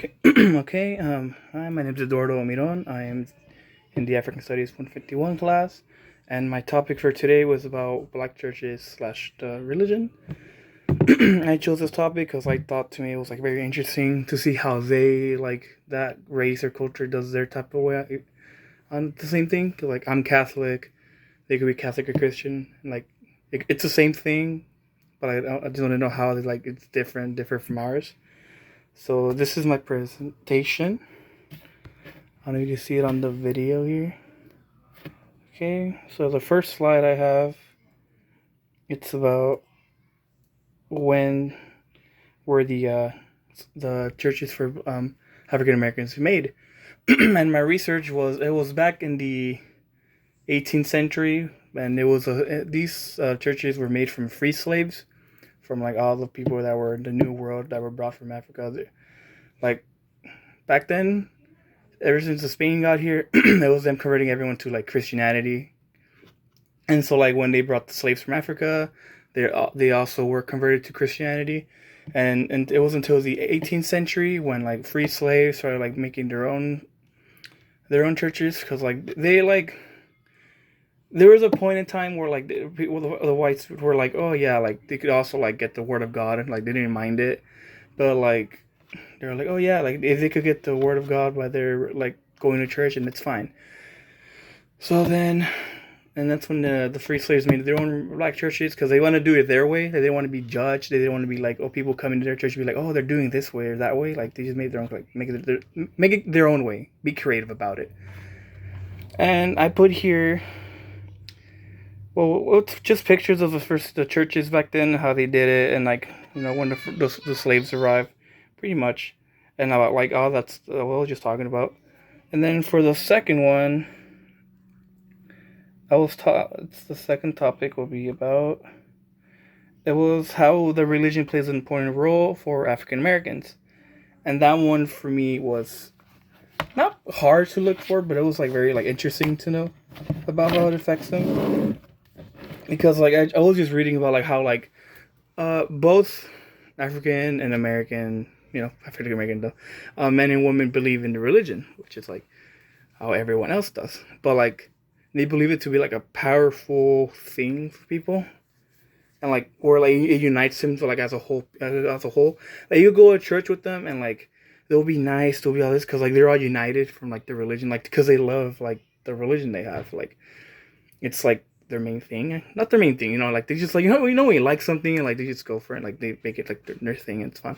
Okay. Okay. Hi, my name is Eduardo Miron. I am in the African Studies 151 class, and my topic for today was about black churches slash the religion. I chose this topic because I thought to me it was like very interesting to see how they like that race or culture does their type of way on the same thing. 'Cause, like I'm Catholic, they could be Catholic or Christian, and like it's the same thing, but I just want to know how like it's different from ours. So this is my presentation. I don't know if you can see it on the video here. Okay, so the first slide I have, it's about when were the churches for African Americans made, and my research was it was back in the 18th century, and it was these churches were made from free slaves, from like all the people that were in the New World that were brought from Africa. Like back then, ever since the Spain got here, it was them converting everyone to like Christianity. And so like when they brought the slaves from Africa, they also were converted to Christianity. And it was until the 18th century when like free slaves started like making their own churches, because like they like there was a point in time where like the whites were like, oh yeah, like they could also like get the word of God, and like they didn't mind it. But like they were like, oh yeah, like if they could get the word of God while they're like going to church, and it's fine. So then, and that's when the free slaves made their own black churches, because they want to do it their way. They didn't want to be judged. They didn't want to be like, oh, people coming to their church be like, oh, they're doing this way or that way. Like they just made their own, like make it their own way. Be creative about it. And I put here, well, it's just pictures of the churches back then, how they did it, and like when the slaves arrived, pretty much, and about like oh that's what I was just talking about. And then for the second one, It's the second topic will be about. It was how the religion plays an important role for African Americans, and that one for me was not hard to look for, but it was like very like interesting to know about how it affects them. Because like I was just reading about like how like both African and American, African American though, men and women believe in the religion, which is like how everyone else does, but like they believe it to be like a powerful thing for people, and like or like it unites them to like as a whole. Like you go to church with them, and like they'll be nice, they'll be all this because like they're all united from like the religion, like because they love like the religion they have. Like it's like their main thing, not their main thing, like they just like when you like something and like they just go for it, like they make it like their thing, and it's fun.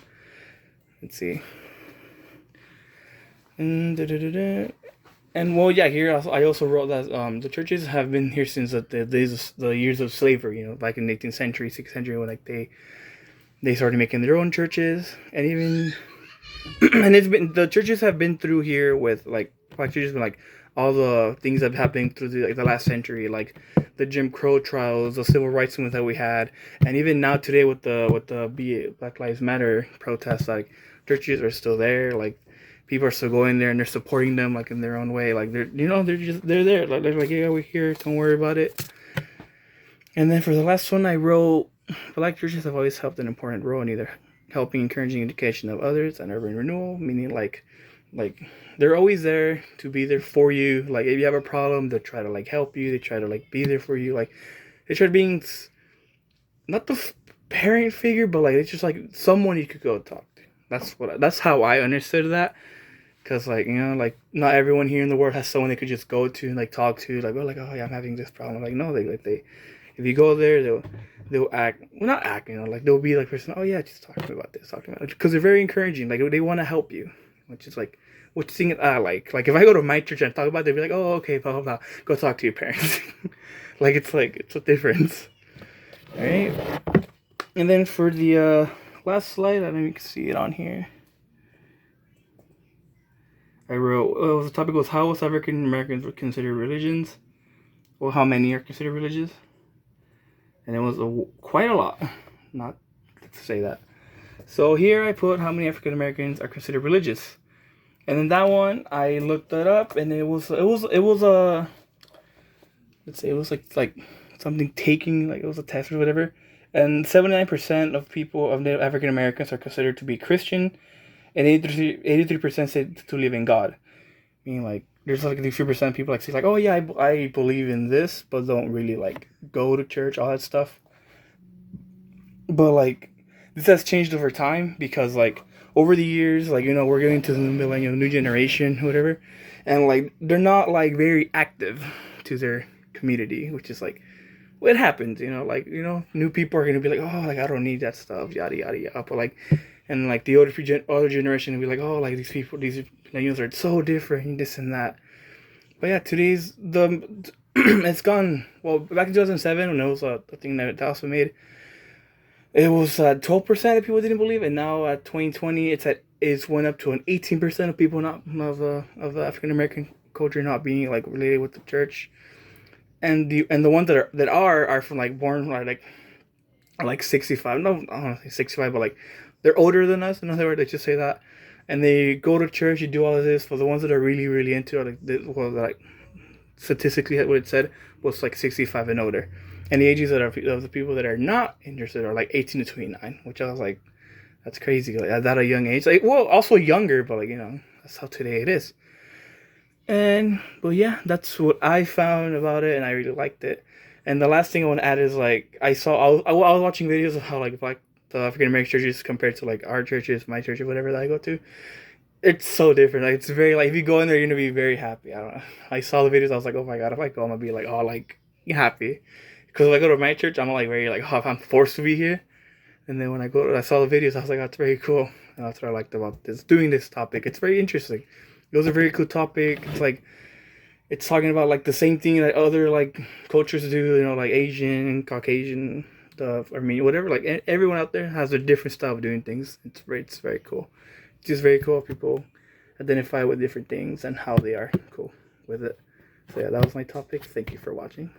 Let's see. And And well, yeah, here I also wrote that the churches have been here since the days of the years of slavery. Back in the 18th century, 16th century, when like they started making their own churches, and even and it's been the churches have been through here with like churches been like all the things that have happened through the last century, like the Jim Crow trials, the civil rights movement that we had, and even now today with the Black Lives Matter protests, like churches are still there, like people are still going there and they're supporting them like in their own way, like they're there, like they're like, yeah, we're here, don't worry about it. And then for the last one I wrote, black churches have always helped an important role in either helping encouraging education of others and urban renewal, meaning like they're always there to be there for you. Like if you have a problem, they try to like help you, they try to like be there for you, like they try to being not the parent figure, but like it's just like someone you could go talk to. That's how I understood that. Because like like not everyone here in the world has someone they could just go to and like talk to, like, oh yeah, I'm having this problem. Like no, they if you go there, they'll act, well, not act, like they'll be like person, oh yeah, just talk to me about this, talk to me about it, because they're very encouraging, like they want to help you, which is like which thing I like if I go to my church and talk about it, they'll be like, oh okay, blah blah blah, go talk to your parents. Like it's a difference. All right, and then for the last slide, I don't know if you can see it on here. I wrote, the topic was how South African Americans were considered religions. Well, how many are considered religious? And it was quite a lot, not to say that. So here I put how many African Americans are considered religious. And then that one, I looked that up, and it was let's say it was like something taking, like it was a test or whatever. And 79% of people of Native African Americans are considered to be Christian, and 83% say to believe in God. Meaning like there's like these few percent of people like say like, oh yeah, I believe in this, but don't really like go to church, all that stuff. But like this has changed over time because like over the years, like we're getting to the millennial, new generation, whatever, and like they're not like very active to their community, which is like what happens, like new people are gonna be like, oh, like I don't need that stuff, yada yada yada, but like, and like the other generation will be like, oh, like these people, these millennials are so different, this and that. But yeah, today's the it's gone. Well, back in 2007 when it was a thing that also made, it was 12% of people didn't believe, and now at 2020, it's went up to an 18% of people not of the African American culture not being like related with the church, and the ones that are from like born like 65. No, I don't know, 65, but like they're older than us. In other words, they just say that, and they go to church. You do all of this. For the ones that are really really into it, like statistically what it said was like 65 and older, and the ages of the people that are not interested are like 18 to 29, which I was like, that's crazy, like at that a young age, like, well, also younger, but like that's how today it is. And but yeah, that's what I found about it, and I really liked it. And the last thing I want to add is like I was watching videos of how like black the African American churches compared to like our churches, my church or whatever that I go to. It's so different. Like it's very like if you go in there, you're gonna be very happy. I don't know. I saw the videos. I was like, oh my god, if I go, I'm gonna be like, oh, like happy. Because if I go to my church, I'm like very like, oh, if I'm forced to be here. And then when I saw the videos, I was like, oh, that's very cool. And that's what I liked about doing this topic. It's very interesting. It was a very cool topic. It's like it's talking about like the same thing that other like cultures do. Like Asian, Caucasian, the Armenian, whatever. Like everyone out there has a different style of doing things. It's very cool. It's just very cool. People identify with different things and how they are cool with it. So yeah, that was my topic. Thank you for watching.